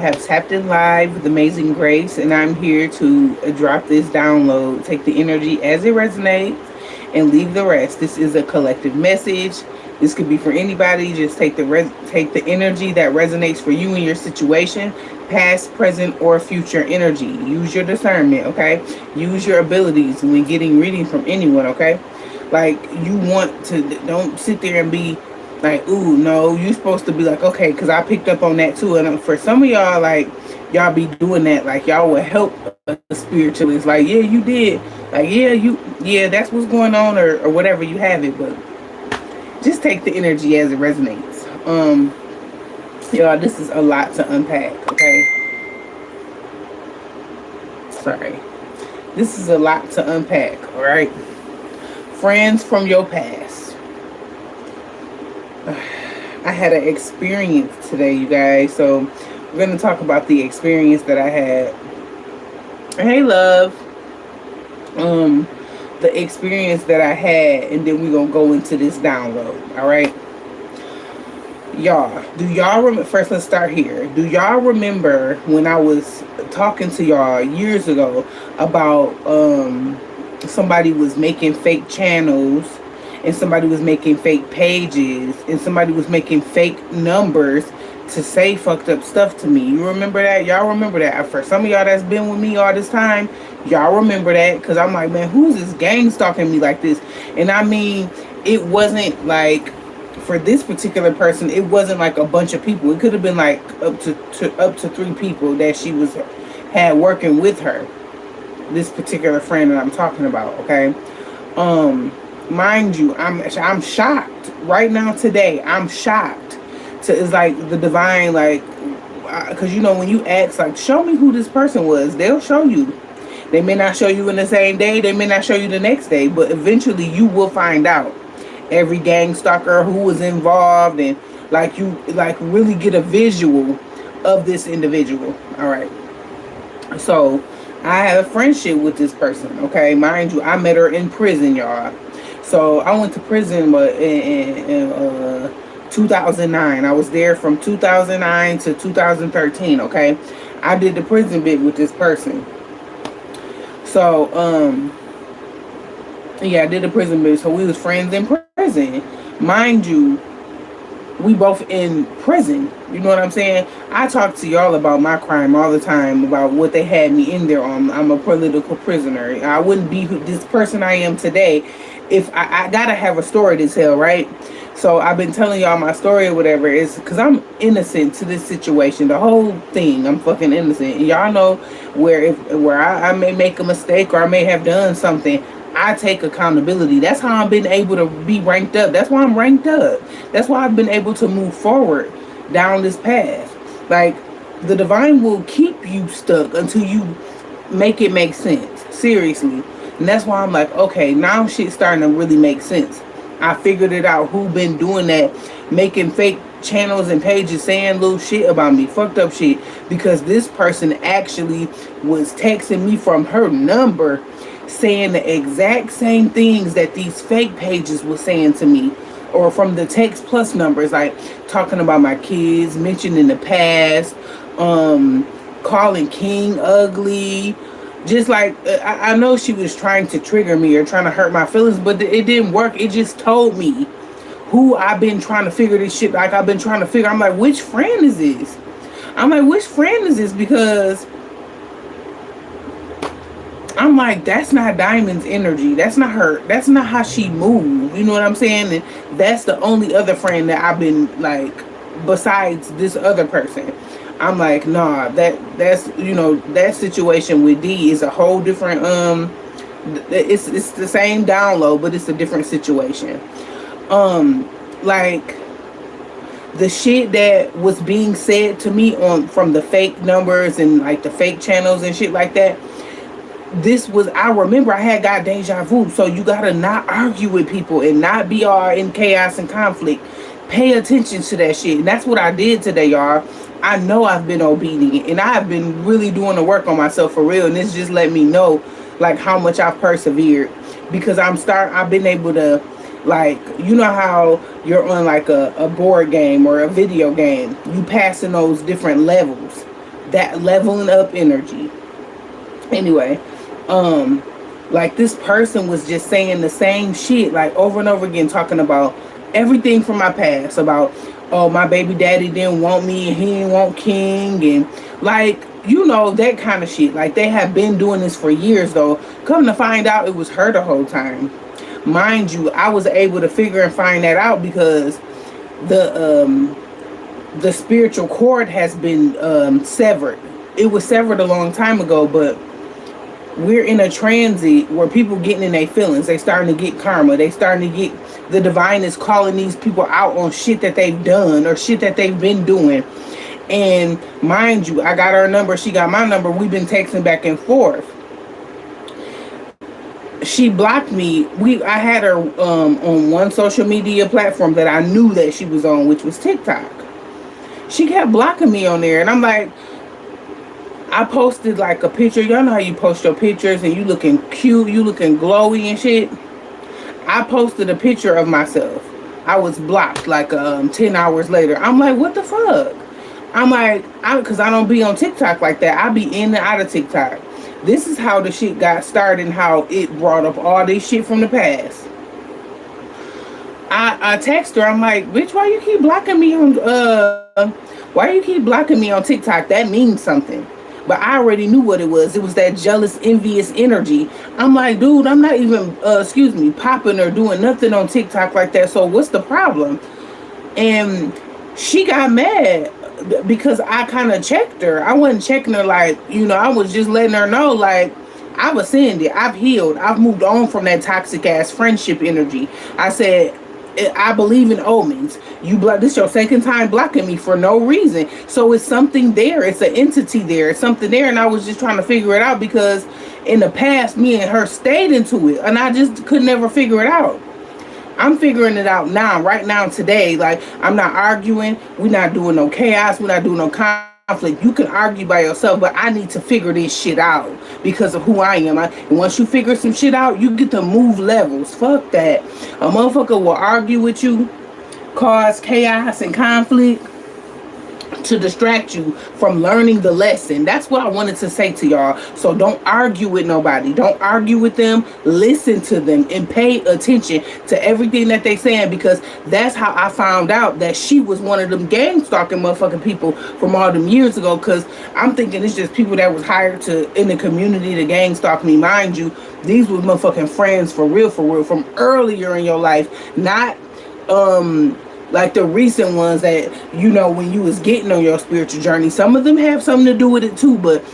have tapped in live with Amazing Grace, and I'm here to drop this download. Take the energy as it resonates and leave the rest. This is a collective message. This could be for anybody. Just take the energy that resonates for you and your situation, past, present, or future energy. Use your discernment, okay? Use your abilities when getting reading from anyone, okay? Like you want to don't sit there and be like, ooh, no, you supposed to be like, okay, because I picked up on that too. And for some of y'all, like, y'all be doing that, like, y'all would help a spiritualist, like, yeah, you did, like, yeah, that's what's going on, or whatever you have it, but just take the energy as it resonates. Y'all, this is a lot to unpack, okay? Sorry. This is a lot to unpack, all right? Friends from your past. I had an experience today, you guys. So we're gonna talk about the experience that I had. Hey, love. The experience that I had, and then we're gonna go into this download. All right, y'all. Do y'all remember? First, let's start here. Do y'all remember when I was talking to y'all years ago about somebody was making fake channels, and somebody was making fake pages, and somebody was making fake numbers to say fucked up stuff to me? You remember that? Y'all remember that? For some of y'all that's been with me all this time, y'all remember that? Because I'm like, man, who's this gang stalking me like this? And I mean, it wasn't like, for this particular person, it wasn't like a bunch of people. It could have been like up to 3 people that she was had working with her. This particular friend that I'm talking about, okay? Mind you, I'm shocked right now today. I'm shocked. To It's like the divine, like, because you know when you ask, like, show me who this person was, they'll show you. They may not show you in the same day. They may not show you the next day, but eventually you will find out every gang stalker who was involved, and like you like really get a visual of this individual. All right. So I have a friendship with this person. Okay, mind you, I met her in prison, y'all. So I went to prison, but in 2009. I was there from 2009 to 2013. Okay, I did the prison bit with this person. So yeah, I did the prison bit. So we was friends in prison, mind you. We both in prison. You know what I'm saying? I talk to y'all about my crime all the time, about what they had me in there on. I'm a political prisoner. I wouldn't be this person I am today if I gotta have a story to tell, right? So I've been telling y'all my story or whatever is because I'm innocent to this situation. The whole thing, I'm fucking innocent. And y'all know where I may make a mistake or I may have done something. I take accountability. That's how I've been able to be ranked up. That's why I'm ranked up. That's why I've been able to move forward down this path. Like, the divine will keep you stuck until you make it make sense. Seriously. And that's why I'm like, okay, now shit's starting to really make sense. I figured it out who been doing that, making fake channels and pages saying little shit about me, fucked up shit, because this person actually was texting me from her number saying the exact same things that these fake pages were saying to me, or from the text plus numbers, like talking about my kids, mentioning the past, calling King ugly. Just like, I know she was trying to trigger me or trying to hurt my feelings, but it didn't work. It just told me who I've been trying to figure this shit. Like, I've been trying to figure. I'm like, which friend is this? Because I'm like, that's not Diamond's energy. That's not her. That's not how she moves. You know what I'm saying? And that's the only other friend that I've been like, besides this other person. I'm like, nah, that's that situation with D is a whole different it's the same download, but it's a different situation. Like, the shit that was being said to me on from the fake numbers and like the fake channels and shit like that. I remember I had got deja vu. So you gotta not argue with people and not be all in chaos and conflict. Pay attention to that shit. And that's what I did today, y'all. I know I've been obedient and I've been really doing the work on myself for real. And this just let me know like how much I've persevered, because I've been able to, like, you know how you're on like a board game or a video game, you passing those different levels. that leveling up energy. Anyway, like this person was just saying the same shit like over and over again, talking about everything from my past, about, oh, my baby daddy didn't want me and he didn't want King, and like, you know, that kind of shit. Like, they have been doing this for years though. Come to find out, it was her the whole time. Mind you, I was able to figure and find that out because the spiritual cord has been severed. It was severed a long time ago, but we're in a transit where people getting in their feelings. They starting to get karma. They starting to get, the divine is calling these people out on shit that they've done or shit that they've been doing. And mind you, I got her number, she got my number. We've been texting back and forth. She blocked me. I had her on one social media platform that I knew that she was on, which was TikTok. She kept blocking me on there, and I'm like, I posted like a picture. Y'all know how you post your pictures and you looking cute, you looking glowy and shit. I posted a picture of myself. I was blocked like 10 hours later. I'm like, what the fuck? I'm like, because I don't be on TikTok like that. I be in and out of TikTok. This is how the shit got started and how it brought up all this shit from the past. I text her. I'm like, bitch, why you keep blocking me on TikTok? That means something. But I already knew what it was. It was that jealous, envious energy. I'm like, dude, I'm not even, popping or doing nothing on TikTok like that. So what's the problem? And she got mad because I kind of checked her. I wasn't checking her like, I was just letting her know, like, I've ascended, I've healed, I've moved on from that toxic ass friendship energy. I said, I believe in omens. This your second time blocking me for no reason. So it's something there. It's an entity there. It's something there. And I was just trying to figure it out because in the past, me and her stayed into it. And I just could never figure it out. I'm figuring it out now, right now, today. Like, I'm not arguing. We're not doing no chaos. We're not doing no conflict. You can argue by yourself, but I need to figure this shit out because of who I am. And once you figure some shit out, you get to move levels. Fuck that. A motherfucker will argue with you, cause chaos and conflict to distract you from learning the lesson. That's what I wanted to say to y'all. So don't argue with nobody. Don't argue with them. Listen to them and pay attention to everything that they saying, because that's how I found out that she was one of them gang stalking motherfucking people from all them years ago. Because I'm thinking it's just people that was hired in the community to gang stalk me. Mind you, these were motherfucking friends for real, from earlier in your life. Not like the recent ones that, when you was getting on your spiritual journey. Some of them have something to do with it too, but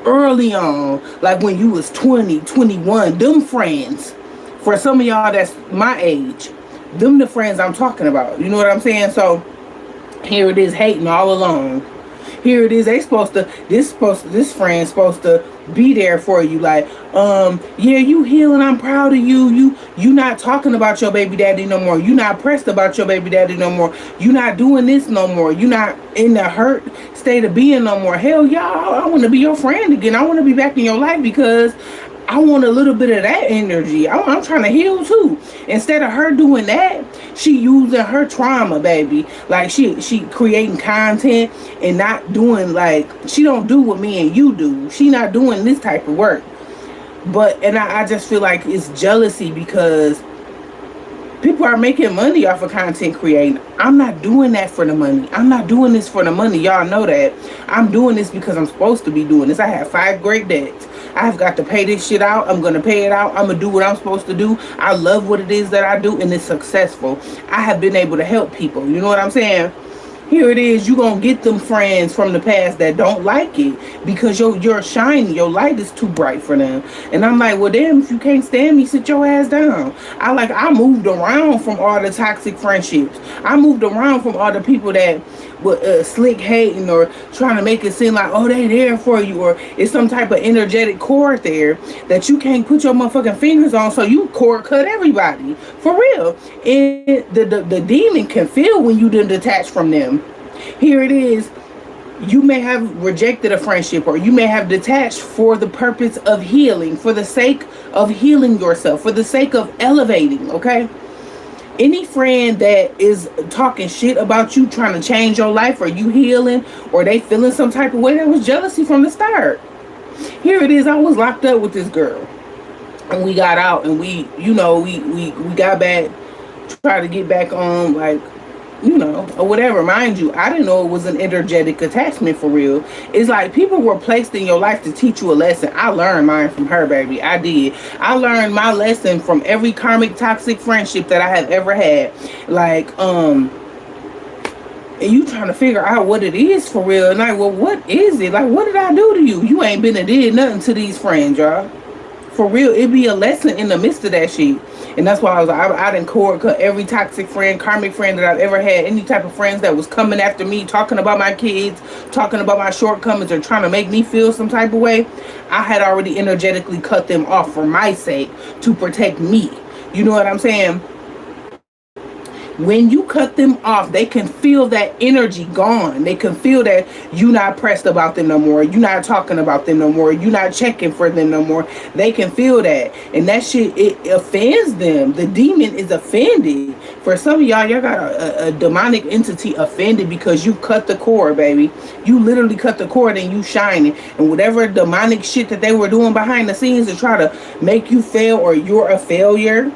early on, like when you was 20, 21, them friends, for some of y'all that's my age, them the friends I'm talking about. You know what I'm saying? So here it is, hating all along. Here it is, this friend's supposed to be there for you, like, yeah, you healing, I'm proud of you. You not talking about your baby daddy no more. You not pressed about your baby daddy no more. You not doing this no more. You not in the hurt state of being no more. Hell yeah, I want to be your friend again. I want to be back in your life because I want a little bit of that energy. I'm trying to heal too. Instead of her doing that, she using her trauma, baby. Like she creating content and not doing, like, she don't do what me and you do. She not doing this type of work. And I just feel like it's jealousy because people are making money off of content creating. I'm not doing that for the money. I'm not doing this for the money. Y'all know that. I'm doing this because I'm supposed to be doing this. I have 5 great debts. I've got to pay this shit out. I'm going to pay it out. I'm going to do what I'm supposed to do. I love what it is that I do, and it's successful. I have been able to help people. You know what I'm saying? Here it is, you gonna get them friends from the past that don't like it because you're shining, your light is too bright for them. And I'm like, well, damn, if you can't stand me, sit your ass down. I moved around from all the toxic friendships. I moved around from all the people that were slick hating or trying to make it seem like, oh, they there for you, or it's some type of energetic cord there that you can't put your motherfucking fingers on, so you cord cut everybody for real. And the demon can feel when you done detach from them. Here it is, you may have rejected a friendship, or you may have detached for the purpose of healing, for the sake of healing yourself, for the sake of elevating, okay? Any friend that is talking shit about you, trying to change your life, or you healing, or they feeling some type of way, that was jealousy from the start. Here it is, I was locked up with this girl, and we got out, and we got back, try to get back on, like, or whatever. Mind you, I didn't know it was an energetic attachment for real. It's like people were placed in your life to teach you a lesson. I learned mine from her, baby. I did. I learned my lesson from every karmic toxic friendship that I have ever had. Like, and you trying to figure out what it is for real. And like, well, what is it? Like, what did I do to you? You ain't been and did nothing to these friends, y'all. For real, it be a lesson in the midst of that shit. And that's why I didn't cord cut every toxic friend, karmic friend that I've ever had, any type of friends that was coming after me, talking about my kids, talking about my shortcomings, or trying to make me feel some type of way. I had already energetically cut them off for my sake, to protect me. You know what I'm saying? When you cut them off, they can feel that energy gone. They can feel that you not pressed about them no more. You not talking about them no more. You not checking for them no more. They can feel that. And that shit, it offends them. The demon is offended. For some of y'all got a demonic entity offended because you cut the cord, baby. You literally cut the cord and you shining. And whatever demonic shit that they were doing behind the scenes to try to make you fail, or you're a failure,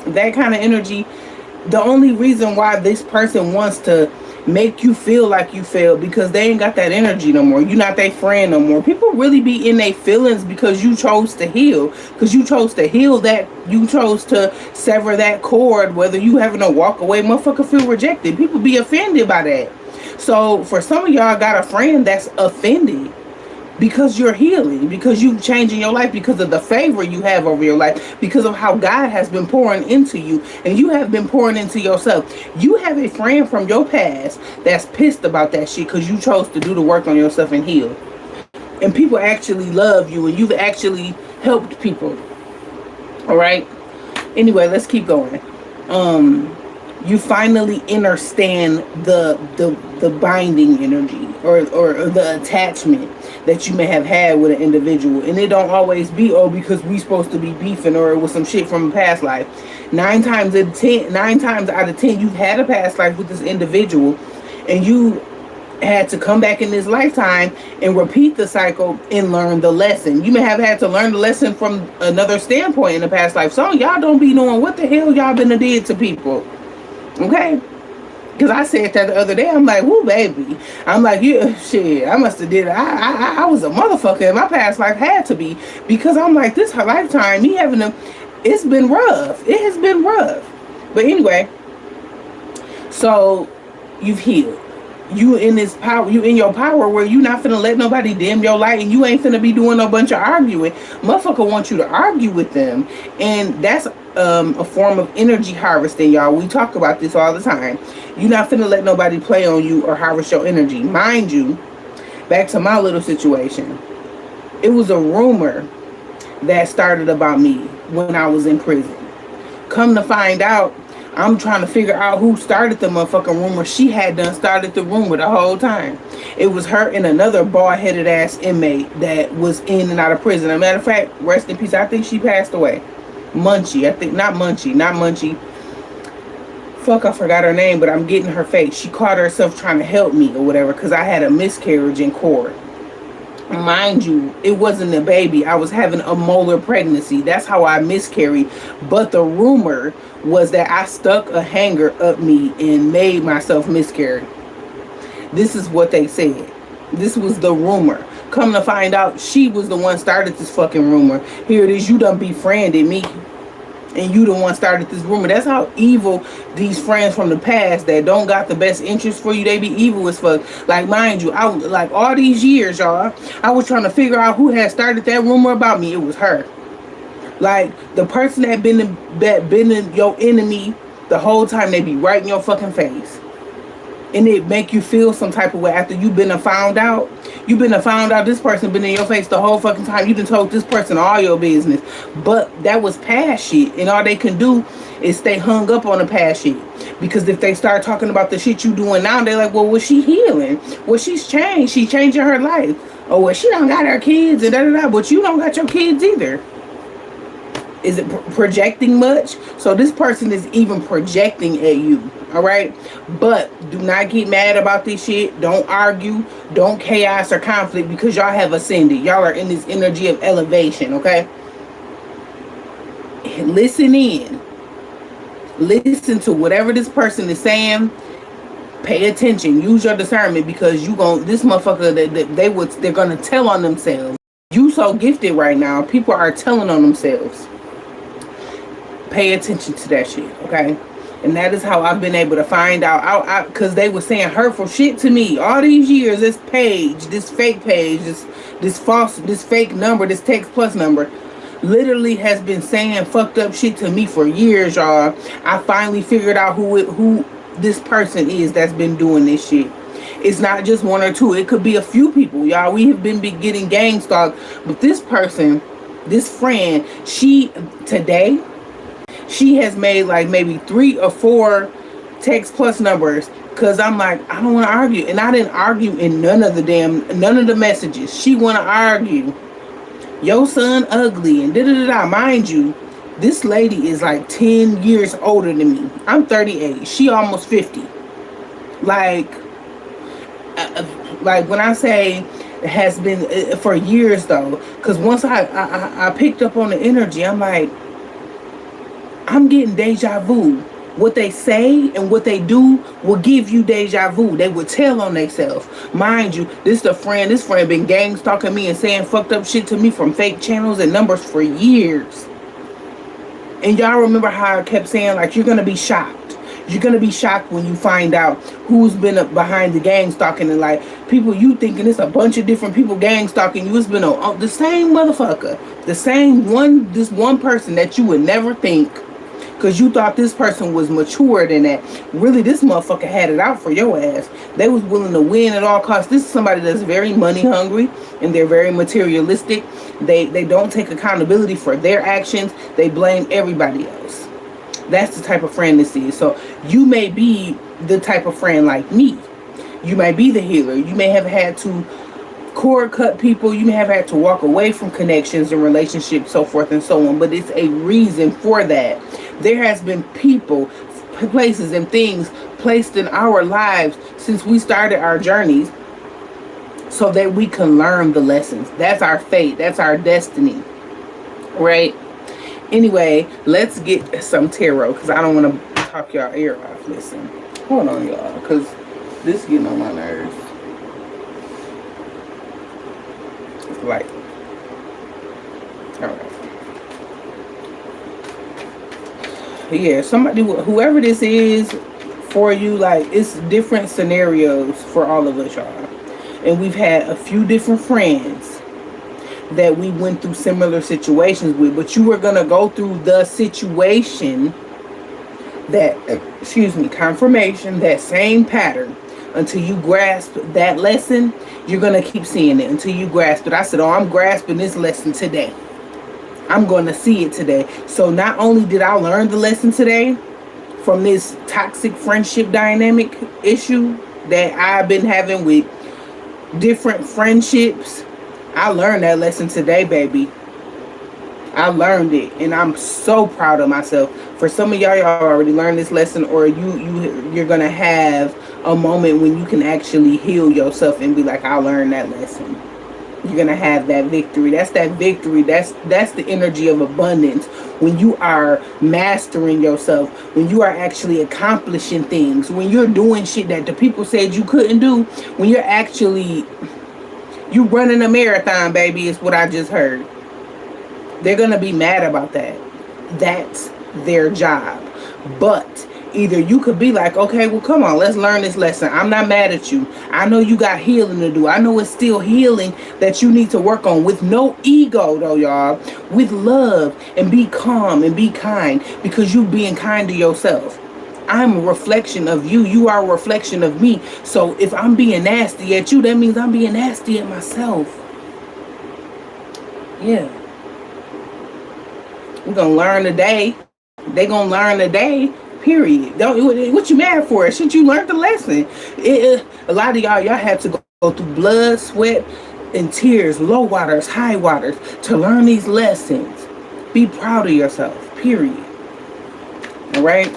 that kind of energy. The only reason why this person wants to make you feel like you failed, because they ain't got that energy no more. You're not their friend no more. People really be in their feelings because you chose to heal. Because you chose to heal that. You chose to sever that cord. Whether you having to walk away, motherfucker feel rejected. People be offended by that. So for some of y'all got a friend that's offended because you're healing, because you're changing your life, because of the favor you have over your life, because of how God has been pouring into you, and you have been pouring into yourself. You have a friend from your past that's pissed about that shit because you chose to do the work on yourself and heal. And people actually love you, and you've actually helped people. All right. Anyway, let's keep going. You finally understand the binding energy, or the attachment that you may have had with an individual. And it don't always be, oh, because we supposed to be beefing, or it was some shit from a past life. 9 times out of 10, you've had a past life with this individual, and you had to come back in this lifetime and repeat the cycle and learn the lesson. You may have had to learn the lesson from another standpoint in the past life. So y'all don't be knowing what the hell y'all been did to people. Okay? Because I said that the other day. I'm like, woo, baby. I'm like, yeah, shit, I must have did it. I was a motherfucker in my past life. Had to be. Because I'm like, this her lifetime, me having a, it's been rough. It has been rough. But anyway, so you've healed. You in this power, you in your power where you not finna let nobody dim your light, and you ain't finna be doing no bunch of arguing. Motherfucker want you to argue with them. And that's a form of energy harvesting, y'all. We talk about this all the time. You not finna let nobody play on you or harvest your energy. Mind you, back to my little situation. It was a rumor that started about me when I was in prison. Come to find out, I'm trying to figure out who started the motherfucking rumor. She had done started the rumor the whole time. It was her and another bald-headed ass inmate that was in and out of prison. As a matter of fact, rest in peace. I think she passed away. Munchie. I think, not Munchie. Fuck, I forgot her name, but I'm getting her face. She caught herself trying to help me or whatever because I had a miscarriage in court. Mind you, it wasn't a baby. I was having a molar pregnancy. That's how I miscarried. But the rumor was that I stuck a hanger up me and made myself miscarry. This is what they said. This was the rumor. Come to find out, she was the one started this fucking rumor. Here it is, you done befriended me, and you the one started this rumor. That's how evil these friends from the past that don't got the best interest for you, they be evil as fuck. Like, mind you, I was like, all these years, y'all, I was trying to figure out who had started that rumor about me. It was her. Like, the person that been in your enemy the whole time, they be right in your fucking face. And it make you feel some type of way after you've been found out. You've been found out this person been in your face the whole fucking time. You done told this person all your business. But that was past shit. And all they can do is stay hung up on the past shit. Because if they start talking about the shit you doing now, they're like, well, was she healing? Well, she's changed. She's changing her life. Oh, well, she done got her kids and da-da-da. But you don't got your kids either. Is it projecting much? So this person is even projecting at you. All right, but do not get mad about this shit. Don't argue. Don't chaos or conflict, because y'all have ascended. Y'all are in this energy of elevation. Okay, listen in. Listen to whatever this person is saying. Pay attention. Use your discernment, because you gon' this motherfucker they're gonna tell on themselves. You so gifted right now. People are telling on themselves. Pay attention to that shit, okay? And that is how I've been able to find out, because they were saying hurtful shit to me all these years. This page, this fake page, this false, this fake number, this text plus number, literally has been saying fucked up shit to me for years, y'all. I finally figured out who this person is that's been doing this shit. It's not just one or two. It could be a few people, y'all. We have been getting gang stalked, but this person, this friend, she has made like maybe 3 or 4 text plus numbers, because I'm like, I don't want to argue. And I didn't argue in none of the messages. She want to argue. Your son ugly and da-da-da-da. Mind you, this lady is like 10 years older than me. I'm 38. She almost 50. Like when I say it has been for years though, because once I picked up on the energy, I'm like, I'm getting deja vu. What they say and what they do will give you deja vu. They will tell on themselves. Mind you, this friend been gang stalking me and saying fucked up shit to me from fake channels and numbers for years. And y'all remember how I kept saying, like, you're going to be shocked. You're going to be shocked when you find out who's been up behind the gang stalking. And like, people, you thinking it's a bunch of different people gang stalking you. It's been the same motherfucker. The same one, this one person that you would never think, because you thought this person was mature than that. Really, this motherfucker had it out for your ass. They was willing to win at all costs. This is somebody that's very money hungry, and they're very materialistic. They don't take accountability for their actions. They blame everybody else. That's the type of friend this is. So you may be the type of friend like me. You may be the healer. You may have had to cord cut people. You may have had to walk away from connections and relationships, so forth and so on. But it's a reason for that. There has been people, places, and things placed in our lives since we started our journeys, so that we can learn the lessons. That's our fate. That's our destiny. Right? Anyway, let's get some tarot, because I don't want to talk y'all ear off. Listen. Hold on, y'all, because this is getting on my nerves. It's like, all right. Yeah, somebody, whoever this is for you, like, it's different scenarios for all of us, y'all. And we've had a few different friends that we went through similar situations with, but you were gonna go through the situation, that confirmation, that same pattern, until you grasp that lesson. You're gonna keep seeing it until you grasp it. I said, oh, I'm grasping this lesson today. I'm going to see it today. So not only did I learn the lesson today from this toxic friendship dynamic issue that I've been having with different friendships, I learned that lesson today, baby. I learned it, and I'm so proud of myself. For some of y'all already learned this lesson, or you're going to have a moment when you can actually heal yourself and be like, I learned that lesson. You're gonna have that victory. That's that victory. That's the energy of abundance. When you are mastering yourself, when you are actually accomplishing things, when you're doing shit that the people said you couldn't do, when you're actually running a marathon, baby, is what I just heard. They're gonna be mad about that. That's their job. But either you could be like, okay, well, come on, let's learn this lesson. I'm not mad at you. I know you got healing to do. I know it's still healing that you need to work on, with no ego, though, y'all. With love, and be calm and be kind, because you being kind to yourself. I'm a reflection of you. You are a reflection of me. So if I'm being nasty at you, that means I'm being nasty at myself. Yeah. We're going to learn today. They going to learn today. Period. What you mad for? Shouldn't you learn the lesson? A lot of y'all had to go through blood, sweat, and tears, low waters, high waters, to learn these lessons. Be proud of yourself, period. All right?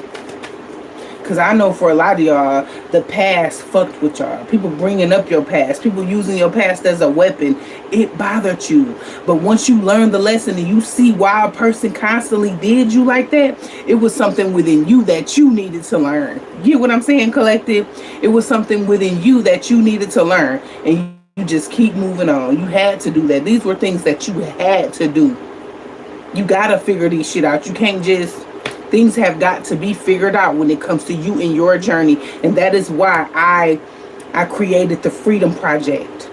Because I know for a lot of y'all, the past fucked with y'all. People bringing up your past, people using your past as a weapon, it bothered you. But once you learn the lesson and you see why a person constantly did you like that, it was something within you that you needed to learn. You get what I'm saying, collective? It was something within you that you needed to learn. And you just keep moving on. You had to do that. These were things that you had to do. You gotta figure these shit out. You can't just... Things have got to be figured out when it comes to you and your journey. And that is why I created the Freedom Project.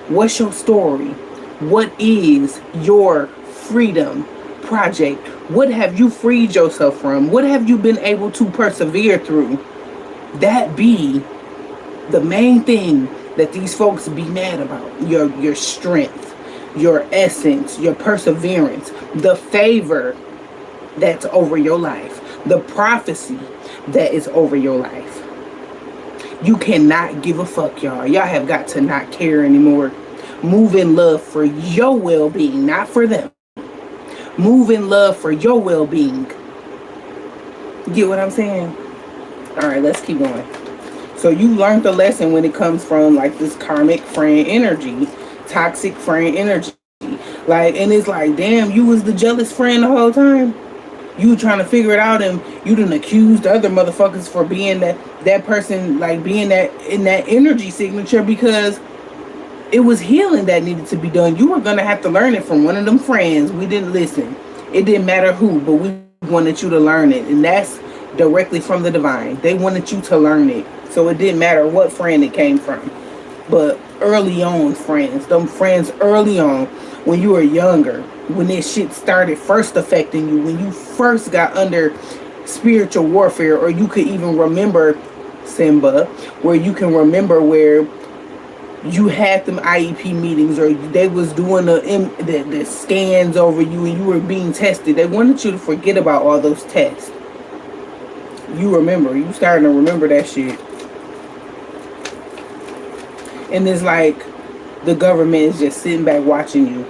What's your story? What is your Freedom Project? What have you freed yourself from? What have you been able to persevere through? That be the main thing that these folks be mad about. Your strength, your essence, your perseverance, the favor that's over your life, the prophecy that is over your life. You cannot give a fuck, y'all. Y'all have got to not care anymore. Move in love for your well-being, not for them. Move in love for your well-being. Get what I'm saying? All right, let's keep going. So you learned the lesson when it comes from like this karmic friend energy, toxic friend energy. Like, and it's like, damn, you was the jealous friend the whole time. You trying to figure it out, and you done accused the other motherfuckers for being that person, like being that in that energy signature, because it was healing that needed to be done. You were gonna have to learn it from one of them friends. We didn't listen. It didn't matter who, but we wanted you to learn it, and that's directly from the divine. They wanted you to learn it, so it didn't matter what friend it came from. But early on friends, them friends early on, when you were younger, when this shit started first affecting you, when you first got under spiritual warfare, or you could even remember Simba, where you can remember where you had them IEP meetings, or they was doing the scans over you and you were being tested. They wanted you to forget about all those tests. You remember. You starting to remember that shit. And it's like the government is just sitting back watching you.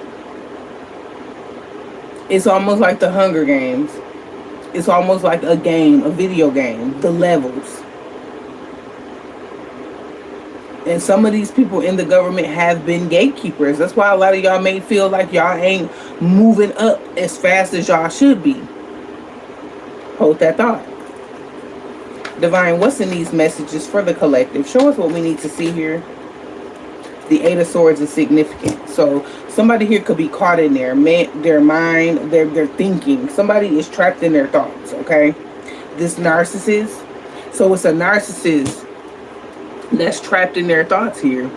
It's almost like the Hunger Games. It's almost like a game, a video game, the levels. And some of these people in the government have been gatekeepers. That's why a lot of y'all may feel like y'all ain't moving up as fast as y'all should be. Hold that thought. Divine, what's in these messages for the collective? Show us what we need to see here. The Eight of Swords is significant. So somebody here could be caught in their mind, their thinking. Somebody is trapped in their thoughts, okay? This narcissist. So it's a narcissist that's trapped in their thoughts here.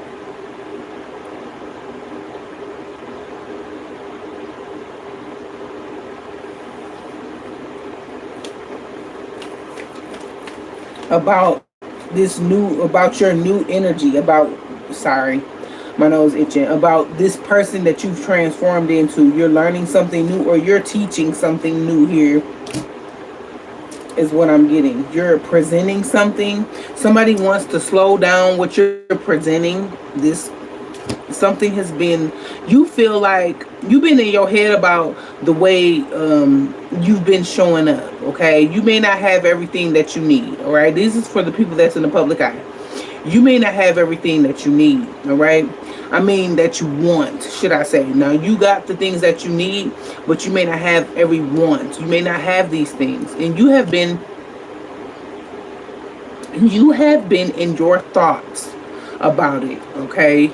About your new energy, my nose itching, about this person that you've transformed into. You're learning something new, or you're teaching something new here, is what I'm getting. You're presenting something. Somebody wants to slow down what you're presenting. Something has been, you feel like you've been in your head about the way you've been showing up, okay? You may not have everything that you need, all right? This is for the people that's in the public eye. You may not have everything that you need, all right? I mean, that you want, should I say. Now, you got the things that you need, but you may not have every want. You may not have these things. And you have been in your thoughts about it, okay?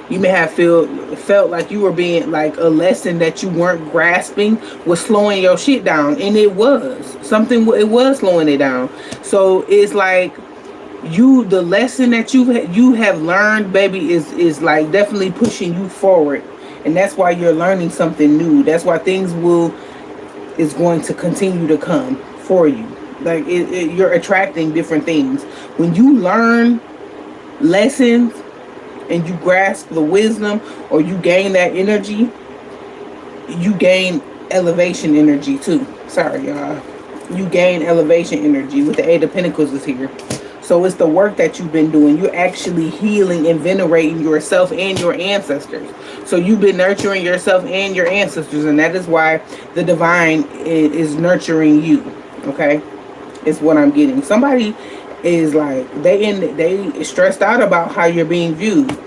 You may have felt like you were being, like, a lesson that you weren't grasping was slowing your shit down. And it was. It was slowing it down. So it's like, the lesson that you have learned, baby, is like definitely pushing you forward. And that's why you're learning something new. That's why things is going to continue to come for you. Like, you're attracting different things. When you learn lessons and you grasp the wisdom, or you gain that energy, you gain elevation energy too. Sorry, y'all. You gain elevation energy with the Eight of Pentacles is here. So it's the work that you've been doing. You're actually healing and venerating yourself and your ancestors. So you've been nurturing yourself and your ancestors, and that is why the divine is nurturing you. Okay, is what I'm getting. Somebody is like they stressed out about how you're being viewed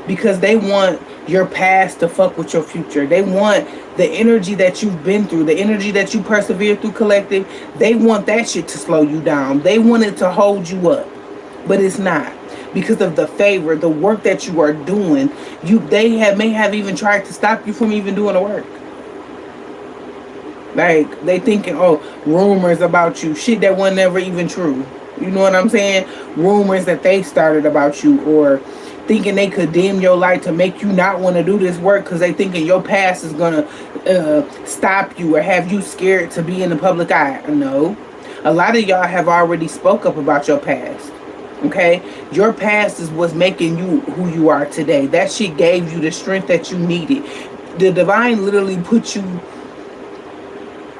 because they want your past to fuck with your future. They want the energy that you've been through, the energy that you persevered through collective. They want that shit to slow you down. They want it to hold you up, but it's not because of the favor, the work that you are doing. May have even tried to stop you from even doing the work. Like they thinking, oh, rumors about you, shit that was never even true. You know what I'm saying? Rumors that they started about you, or thinking they could dim your light to make you not want to do this work because they thinking your past is gonna stop you or have you scared to be in the public eye. No, a lot of y'all have already spoke up about your past. Okay, your past is what's making you who you are today. That shit gave you the strength that you needed. The divine literally put you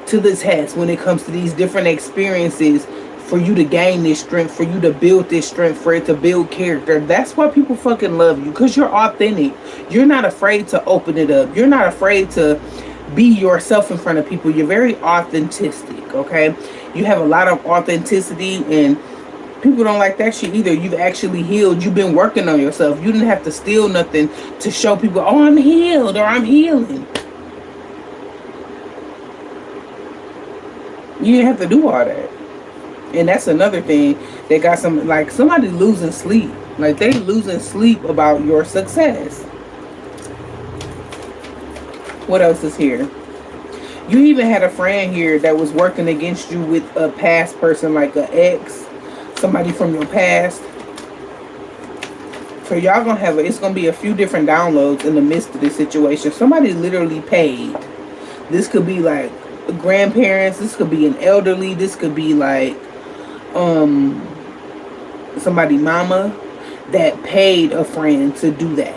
to the test when it comes to these different experiences for you to gain this strength, for you to build this strength, for it to build character. That's why people fucking love you, because you're authentic. You're not afraid to open it up. You're not afraid to be yourself in front of people. You're very authentic, okay? You have a lot of authenticity, and people don't like that shit either. You've actually healed. You've been working on yourself. You didn't have to steal nothing to show people, oh, I'm healed or I'm healing. You didn't have to do all that. And that's another thing. They got some, like, somebody losing sleep. Like, they losing sleep about your success. What else is here? You even had a friend here that was working against you with a past person, like an ex, somebody from your past. So y'all gonna have it's gonna be a few different downloads in the midst of this situation. Somebody literally paid. This could be like grandparents. This could be an elderly. This could be like somebody mama that paid a friend to do that.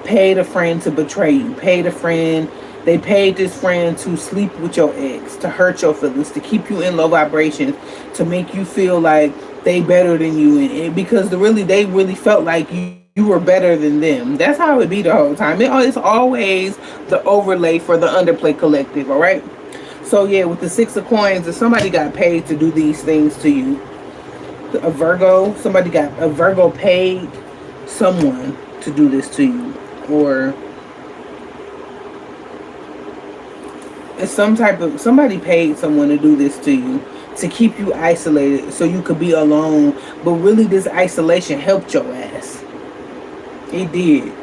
Paid a friend to betray you. Paid a friend. They paid this friend to sleep with your ex, to hurt your feelings, to keep you in low vibrations, to make you feel like they better than you, and because they really felt like you were better than them. That's how it be the whole time. It's always the overlay for the underplay collective, all right? So yeah, with the Six of Coins, if somebody got paid to do these things to you, a Virgo paid someone to do this to you, or it's somebody paid someone to do this to you, to keep you isolated so you could be alone. But really, this isolation helped your ass. It did.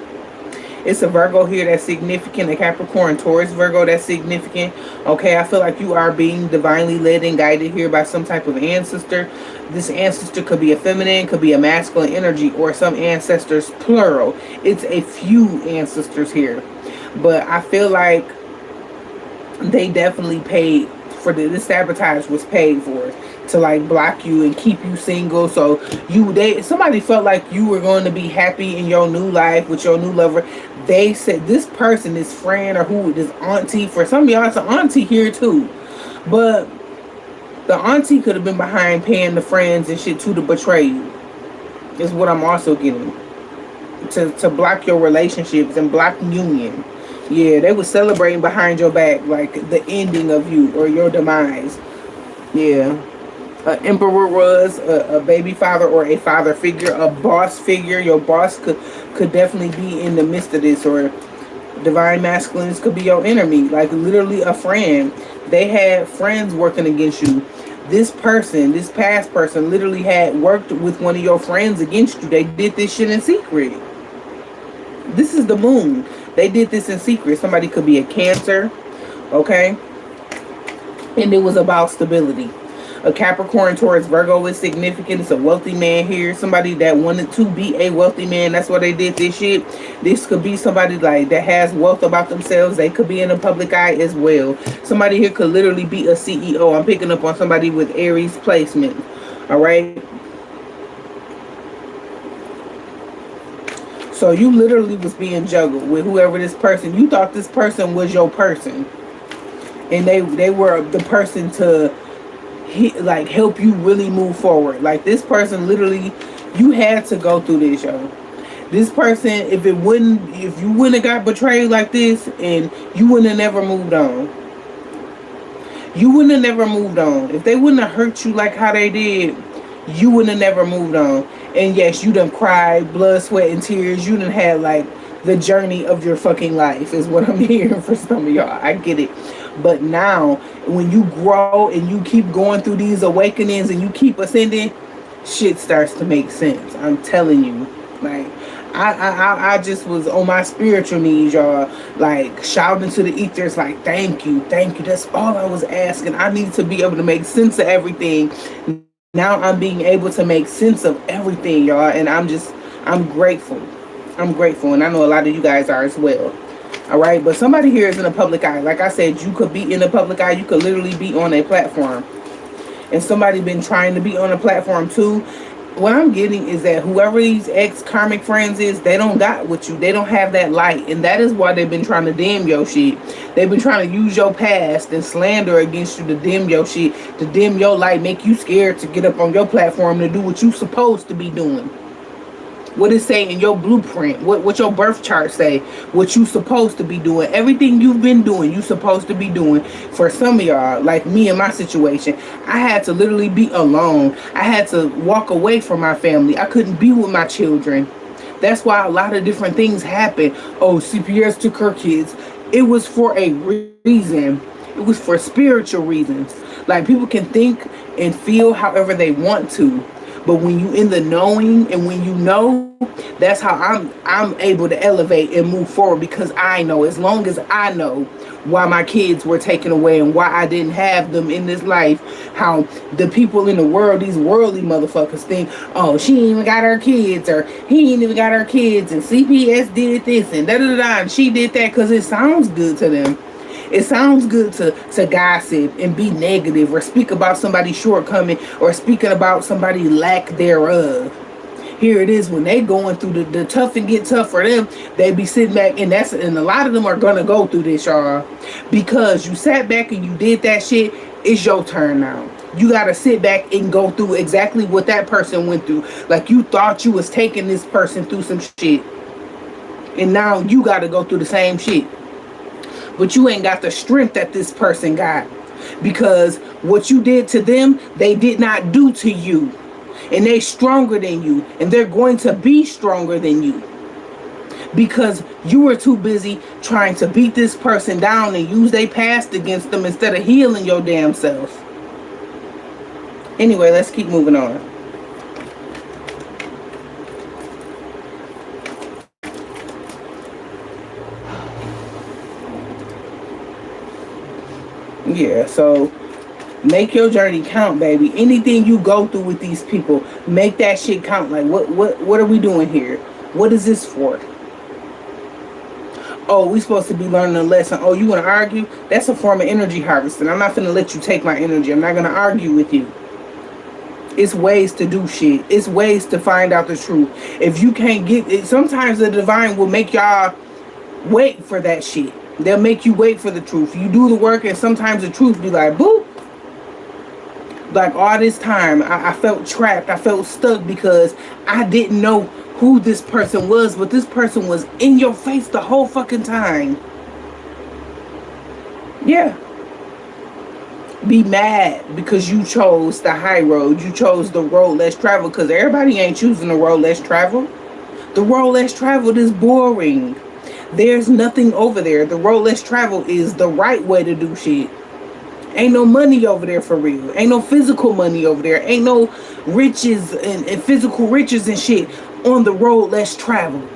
It's a Virgo here that's significant, a Capricorn, Taurus, Virgo that's significant. Okay, I feel like you are being divinely led and guided here by some type of ancestor. This ancestor could be a feminine, could be a masculine energy, or some ancestors, plural. It's a few ancestors here. But I feel like they definitely paid for this sabotage was paid for, to like block you and keep you single. So somebody felt like you were going to be happy in your new life with your new lover. They said this person, this friend, or who, this auntie, for some of y'all it's an auntie here too, but the auntie could have been behind paying the friends and shit too to betray you, is what I'm also getting, to block your relationships and block union. Yeah, they were celebrating behind your back, like the ending of you or your demise. Yeah. An emperor was a baby father or a father figure, a boss figure. Your boss could definitely be in the midst of this, or divine masculines could be your enemy, like literally a friend. They had friends working against you. This person, this past person, literally had worked with one of your friends against you. They did this shit in secret. This is the moon. They did this in secret. Somebody could be a Cancer, okay? And it was about stability. A Capricorn, Taurus, Virgo is significant. It's a wealthy man here. Somebody that wanted to be a wealthy man. That's why they did this shit. This could be somebody like that has wealth about themselves. They could be in the public eye as well. Somebody here could literally be a CEO. I'm picking up on somebody with Aries placement. All right. So you literally was being juggled with whoever this person. You thought this person was your person, and they were the person to like help you really move forward. Like this person literally, you had to go through this, yo. This person, if you wouldn't have got betrayed like this, and you wouldn't have never moved on. You wouldn't have never moved on. If they wouldn't have hurt you like how they did, you wouldn't have never moved on. And yes, you done cried, blood, sweat, and tears. You done had like the journey of your fucking life is what I'm hearing for some of y'all. I get it. But now, when you grow and you keep going through these awakenings and you keep ascending, shit starts to make sense. I'm telling you. Like, I just was on my spiritual knees, y'all, like shouting to the ethers, like, thank you. That's all I was asking. I need to be able to make sense of everything. Now I'm being able to make sense of everything, y'all, and I'm grateful. I'm grateful, and I know a lot of you guys are as well. All right, but somebody here is in the public eye. Like I said, you could be in the public eye. You could literally be on a platform, and somebody been trying to be on a platform too. What I'm getting is that whoever these ex-karmic friends is, they don't got with you. They don't have that light. And that is why they've been trying to dim your shit. They've been trying to use your past and slander against you to dim your shit, to dim your light, make you scared to get up on your platform to do what you supposed to be doing. What it say in your blueprint, what your birth chart say, what you supposed to be doing. Everything you've been doing, you supposed to be doing. For some of y'all, like me in my situation, I had to literally be alone. I had to walk away from my family. I couldn't be with my children. That's why a lot of different things happen. Oh, CPS took her kids. It was for a reason. It was for spiritual reasons. Like, people can think and feel however they want to. But when you in the knowing, and when you know, that's how I'm able to elevate and move forward, because I know, as long as I know why my kids were taken away and why I didn't have them in this life, how the people in the world, these worldly motherfuckers, think, oh, she ain't even got her kids, or he ain't even got her kids, and CPS did this and da-da-da-da, and she did that, because it sounds good to them. It sounds good to gossip and be negative, or speak about somebody's shortcoming, or speaking about somebody's lack thereof. Here it is, when they going through the tough and get tough for them, they be sitting back, and a lot of them are gonna go through this, y'all, because you sat back and you did that shit. It's your turn now. You gotta sit back and go through exactly what that person went through. Like, you thought you was taking this person through some shit, and now you gotta go through the same shit. But you ain't got the strength that this person got, because what you did to them, they did not do to you. And they stronger than you, and they're going to be stronger than you, because you were too busy trying to beat this person down and use their past against them instead of healing your damn self. Anyway, let's keep moving on. Yeah, so make your journey count, baby. Anything you go through with these people, make that shit count. Like, what are we doing here? What is this for? Oh, we supposed to be learning a lesson. Oh, you want to argue? That's a form of energy harvesting. I'm not finna let you take my energy. I'm not gonna argue with you. It's ways to do shit. It's ways to find out the truth. If you can't get it, sometimes the divine will make y'all wait for that shit. They'll make you wait for the truth. You do the work, and sometimes the truth be like, boop. Like, all this time, I felt trapped. I felt stuck because I didn't know who this person was, but this person was in your face the whole fucking time. Yeah. Be mad because you chose the high road. You chose the road less traveled, because everybody ain't choosing the road less traveled. The road less traveled is boring. There's nothing over there. The road less traveled is the right way to do shit. Ain't no money over there for real. Ain't no physical money over there. Ain't no riches and physical riches and shit on the road less traveled.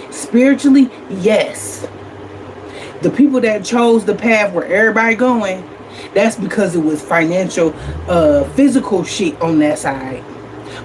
Spiritually, yes. The people that chose the path where everybody going, that's because it was financial, physical shit on that side.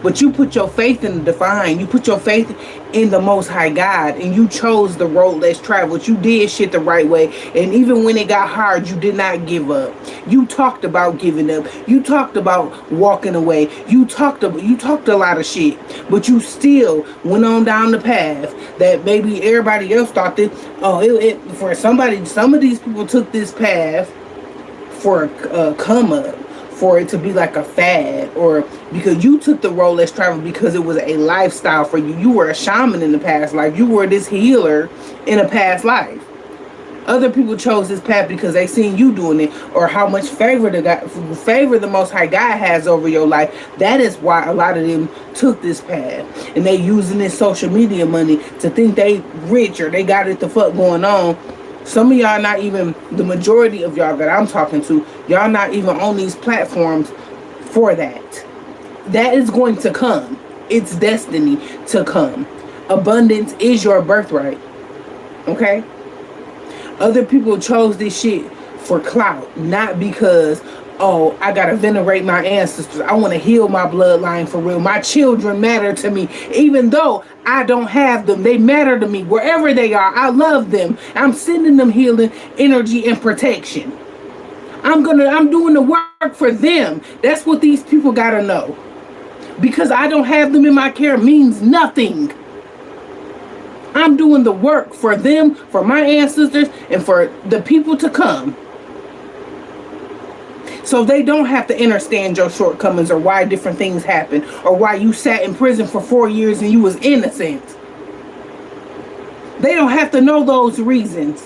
But you put your faith in the divine. You put your faith in the Most High God, and you chose the road less traveled. You did shit the right way, and even when it got hard, you did not give up. You talked about giving up. You talked about walking away. You talked a lot of shit, but you still went on down the path that maybe everybody else thought that. For somebody, some of these people took this path for a come up, for it to be like a fad, or because you took the Rolex travel because it was a lifestyle for you. You were a shaman in the past life. You were this healer in a past life. Other people chose this path because they seen you doing it, or how much favor the Most High God has over your life. That is why a lot of them took this path, and they using this social media money to think they rich or they got it the fuck going on. Some of y'all not even, the majority of y'all that I'm talking to, y'all not even on these platforms for that. That is going to come. It's destiny to come. Abundance is your birthright. Okay? Other people chose this shit for clout, not because, oh, I gotta venerate my ancestors. I want to heal my bloodline for real. My children matter to me. Even though I don't have them, they matter to me. Wherever they are, I love them. I'm sending them healing energy and protection. I'm doing the work for them. That's what these people gotta know. Because I don't have them in my care means nothing. I'm doing the work for them, for my ancestors, and for the people to come. So they don't have to understand your shortcomings or why different things happen, or why you sat in prison for 4 years and you was innocent. They don't have to know those reasons.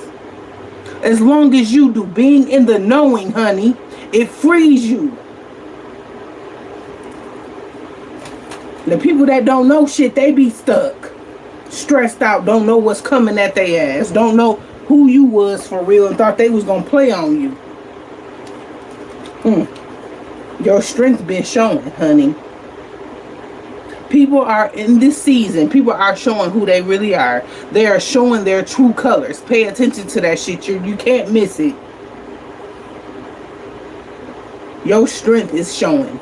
As long as you do. Being in the knowing, honey, it frees you. The people that don't know shit, they be stuck. Stressed out, don't know what's coming at their ass, don't know who you was for real, and thought they was gonna play on you. Your strength been showing, honey. People are in this season, people are showing who they really are. They are showing their true colors. Pay attention to that shit. You can't miss it. Your strength is showing.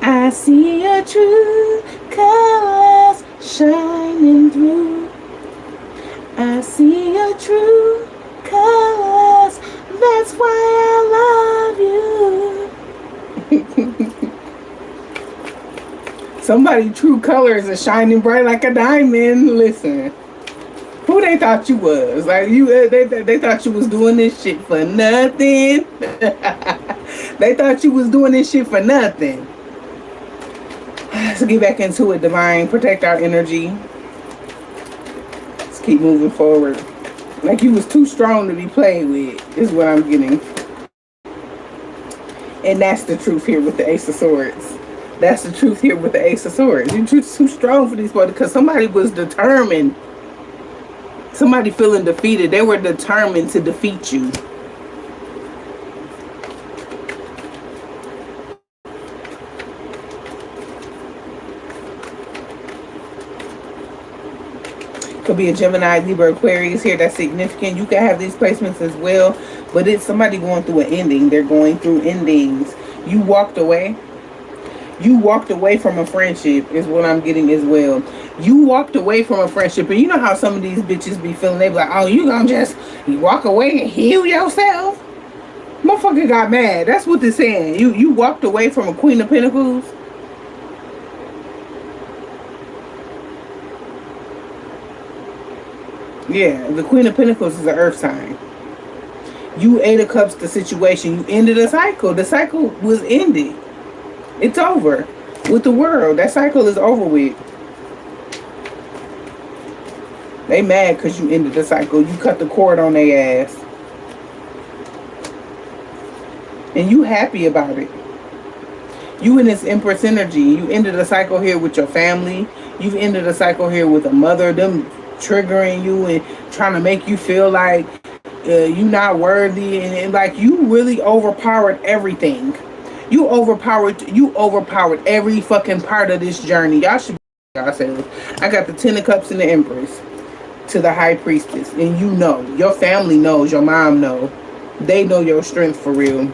I see your true colors shining through. I see your true colors. That's why I love you. Somebody true colors are shining bright like a diamond. Listen, who they thought you was? Like they thought you was doing this shit for nothing. They thought you was doing this shit for nothing. Let's get back into it, divine. Protect our energy. Let's keep moving forward. Like you was too strong to be played with, is what I'm getting. And that's the truth here with the Ace of Swords. That's the truth here with the Ace of Swords. You're too strong for these people because somebody was determined. Somebody feeling defeated. They were determined to defeat you. Could be a Gemini, Libra, Aquarius here. That's significant. You can have these placements as well, but it's somebody going through an ending. They're going through endings. You walked away. You walked away from a friendship is what I'm getting as well. You walked away from a friendship, and you know how some of these bitches be feeling. They be like, oh, you gonna just walk away and heal yourself? Motherfucker got mad. That's what they're saying. You walked away from a Queen of Pentacles. Yeah, the Queen of Pentacles is an earth sign. You Eight of Cups, the situation. You ended a cycle. The cycle was ended. It's over. With the world, that cycle is over with. They mad because you ended the cycle. You cut the cord on their ass. And you happy about it. You in this Empress energy. You ended a cycle here with your family. You've ended a cycle here with a mother. Them triggering you and trying to make you feel like you not worthy. And like you really overpowered everything. You overpowered every fucking part of this journey. Y'all should be yourselves. I got the Ten of Cups and the Empress to the High Priestess. And you know. Your family knows. Your mom knows. They know your strength for real.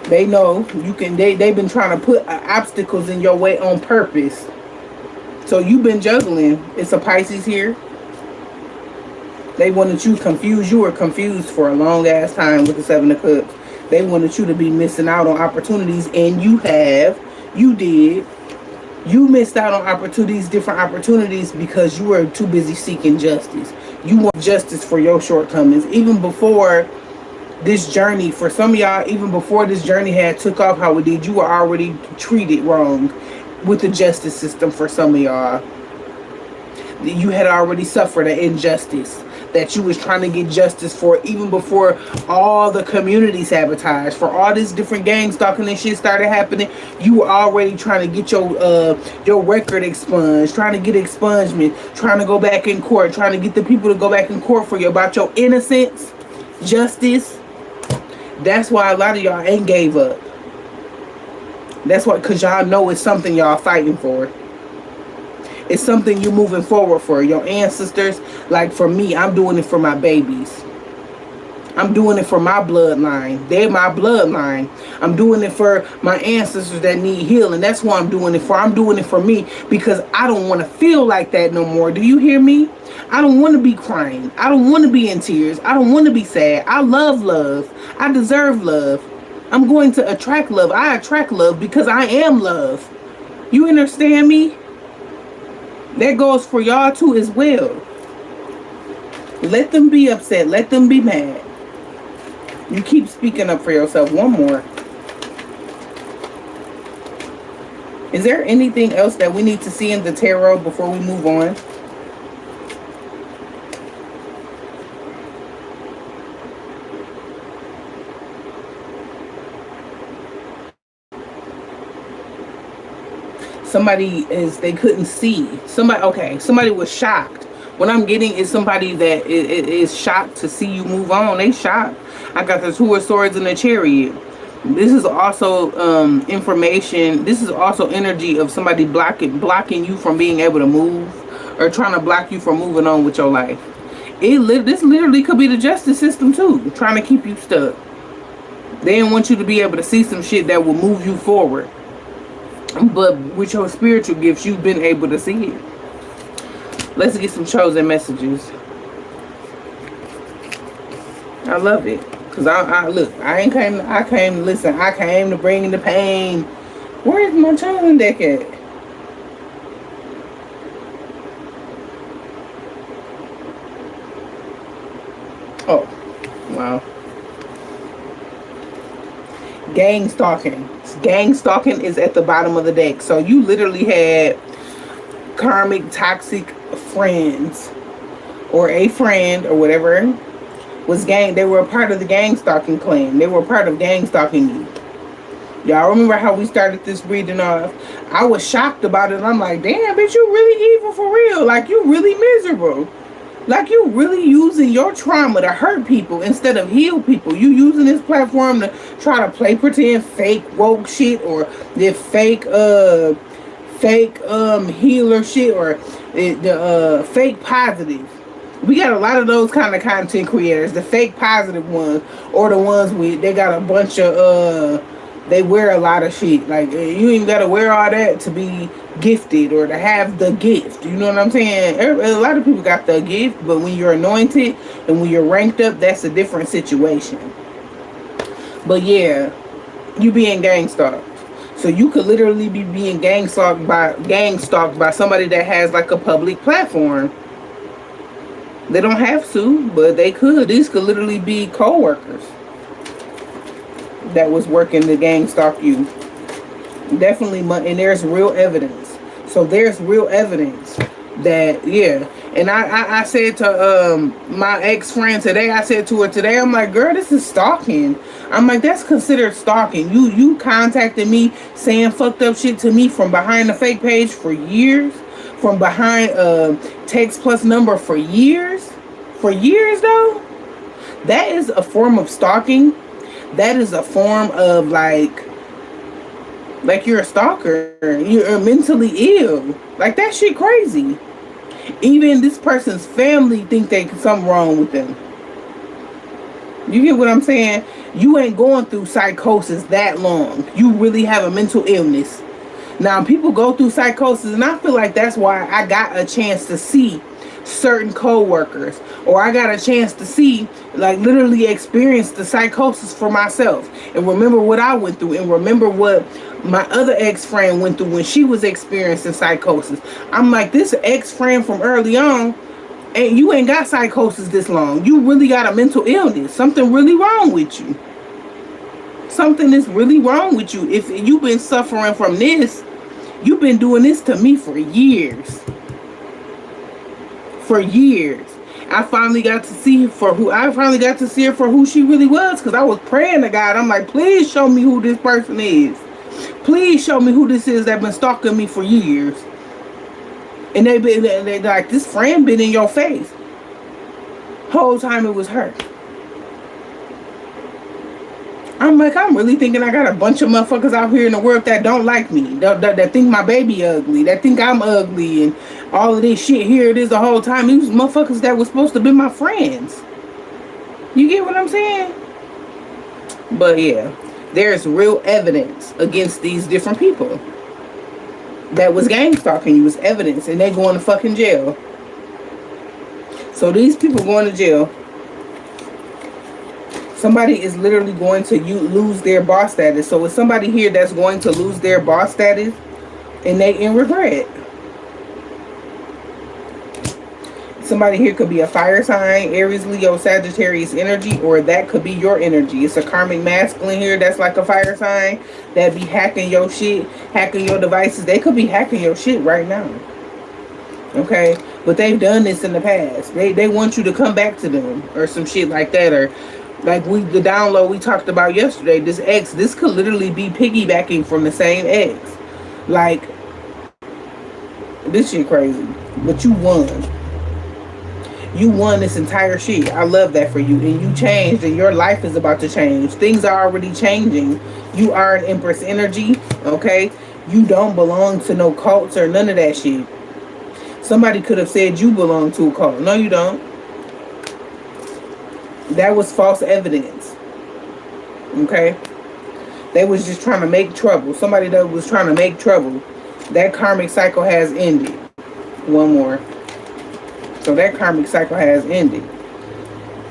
They know you can. They've been trying to put obstacles in your way on purpose. So you've been juggling. It's a Pisces here. They wanted you confused. You were confused for a long ass time with the Seven of Cups. They wanted you to be missing out on opportunities, and you have. You did. You missed out on opportunities, different opportunities, because you were too busy seeking justice. You want justice for your shortcomings. Even before this journey, for some of y'all, even before this journey had took off how it did, you were already treated wrong with the justice system. For some of y'all, you had already suffered an injustice that you was trying to get justice for, even before all the community sabotage, for all this different gang stalking and shit started happening. You were already trying to get your record expunged, trying to get expungement, trying to go back in court, trying to get the people to go back in court for you about your innocence, justice. That's why a lot of y'all ain't gave up. That's why, because y'all know it's something y'all fighting for. It's something you're moving forward for. Your ancestors, like for me, I'm doing it for my babies. I'm doing it for my bloodline. They're my bloodline. I'm doing it for my ancestors that need healing. That's what I'm doing it for. I'm doing it for me because I don't want to feel like that no more. Do you hear me? I don't want to be crying. I don't want to be in tears. I don't want to be sad. I love love. I deserve love. I'm going to attract love. I attract love because I am love. You understand me? That goes for y'all too as well. Let them be upset. Let them be mad. You keep speaking up for yourself. One more. Is there anything else that we need to see in the tarot before we move on? They couldn't see. Somebody was shocked. What I'm getting is somebody that is shocked to see you move on. They shocked. I got the Two of Swords and the Chariot. This is also information. This is also energy of somebody blocking you from being able to move, or trying to block you from moving on with your life. This literally could be the justice system too, trying to keep you stuck. They didn't want you to be able to see some shit that will move you forward. But with your spiritual gifts, you've been able to see it. Let's get some chosen messages. I love it. Because I came to bring the pain. Where's my chosen deck at? Oh, wow. Gang stalking. Gang stalking is at the bottom of the deck. So you literally had karmic toxic friends, or a friend, or whatever was gang. They were a part of the gang stalking clan. They were a part of gang stalking you. Y'all remember how we started this reading off? I was shocked about it. I'm like, damn, bitch, you really evil for real. Like, you really miserable. Like, you really using your trauma to hurt people instead of heal people. You using this platform to try to play pretend fake woke shit, or the fake healer shit, or the fake positive. We got a lot of those kind of content creators, the fake positive ones, or the ones they got a bunch of they wear a lot of shit. Like, you ain't gotta wear all that to be gifted or to have the gift. You know what I'm saying? A lot of people got the gift, but when you're anointed and when you're ranked up, that's a different situation. But yeah, you being gang stalked. So you could literally be being gang stalked by somebody that has like a public platform. They don't have to, but they could. These could literally be co-workers that was working to gang stalk you. Definitely, and there's real evidence. So there's real evidence that, yeah. And I said to my ex-friend today, I'm like, girl, this is stalking. I'm like, that's considered stalking. You contacted me saying fucked up shit to me from behind the fake page for years, from behind text plus number for years though. That is a form of stalking. That is a form of like you're a stalker. You're mentally ill. Like, that shit crazy. Even this person's family think something wrong with them. You get what I'm saying? You ain't going through psychosis that long. You really have a mental illness. Now, people go through psychosis, and I feel like that's why I got a chance to see certain co-workers, or I got a chance to see, like, literally experience the psychosis for myself, and remember what I went through, and remember what my other ex-friend went through when she was experiencing psychosis. I'm like, this ex-friend from early on, And you ain't got psychosis this long. You really got a mental illness. Something really wrong with you. Something is really wrong with you. If you've been suffering from this, you've been doing this to me for years. For years. I finally got to see her for who she really was, because I was praying to God. I'm like, please show me who this person is. Please show me who this is that been stalking me for years. And they like, this friend been in your face. Whole time it was her. I'm like, I'm really thinking I got a bunch of motherfuckers out here in the world that don't like me, that think my baby ugly, that think I'm ugly, and all of this shit. Here it is the whole time. These motherfuckers that was supposed to be my friends. You get what I'm saying? But yeah, there's real evidence against these different people that was gang stalking you. Was evidence, and they going to fucking jail. So these people going to jail. Somebody is literally going to lose their boss status. So it's somebody here that's going to lose their boss status, and they in regret. Somebody here could be a fire sign, Aries, Leo, Sagittarius energy, or that could be your energy. It's a karmic masculine here that's like a fire sign that be hacking your shit, hacking your devices. They could be hacking your shit right now. Okay? But they've done this in the past. They want you to come back to them or some shit like that. Or like the download we talked about yesterday, this ex, this could literally be piggybacking from the same ex. Like, this shit crazy. But you won. You won this entire shit. I love that for you. And you changed, and your life is about to change. Things are already changing. You are an Empress energy, okay? You don't belong to no cults or none of that shit. Somebody could have said you belong to a cult. No, you don't. That was false evidence. Okay? They was just trying to make trouble. Somebody that was trying to make trouble. That karmic cycle has ended. One more. So that karmic cycle has ended.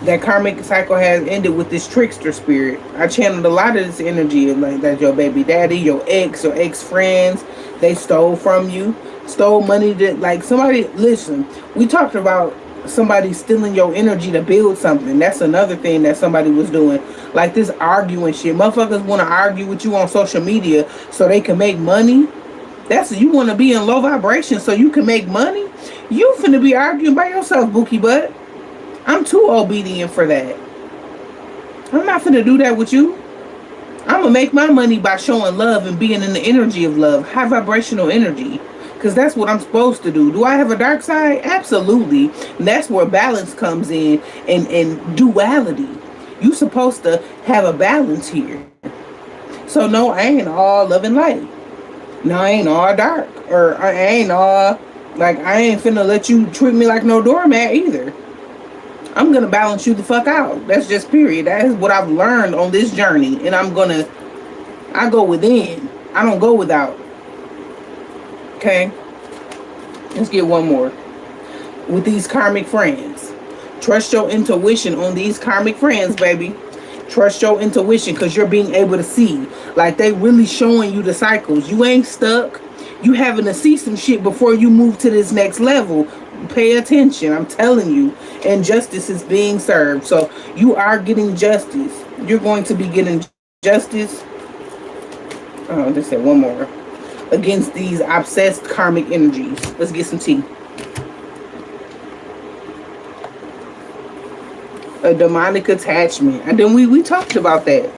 That karmic cycle has ended with this trickster spirit. I channeled a lot of this energy of like that your baby daddy, your ex-friends, they stole from you. Stole money that, like, somebody, listen, we talked about somebody stealing your energy to build something. That's another thing that somebody was doing. Like this arguing shit. Motherfuckers want to argue with you on social media so they can make money. That's, you want to be in low vibration so you can make money. You finna be arguing by yourself, Bookie Butt. I'm too obedient for that. I'm not finna do that with you. I'm gonna make my money by showing love and being in the energy of love. High vibrational energy. Because that's what I'm supposed to do. Do I have a dark side? Absolutely. And that's where balance comes in, and duality. You're supposed to have a balance here. So no, I ain't all love and light. No, I ain't all dark. Or I ain't all, like, I ain't finna let you treat me like no doormat either. I'm gonna balance you the fuck out. That's just period. That is what I've learned on this journey. And I go within. I don't go without. Okay, let's get one more. With these karmic friends, trust your intuition on these karmic friends, baby. Trust your intuition, because you're being able to see. Like, they really showing you the cycles. You ain't stuck. You having to see some shit before you move to this next level. Pay attention. I'm telling you. And justice is being served. So you are getting justice. You're going to be getting justice. Oh, just said one more. Against these obsessed karmic energies. Let's get some tea. A demonic attachment. And then we talked about that.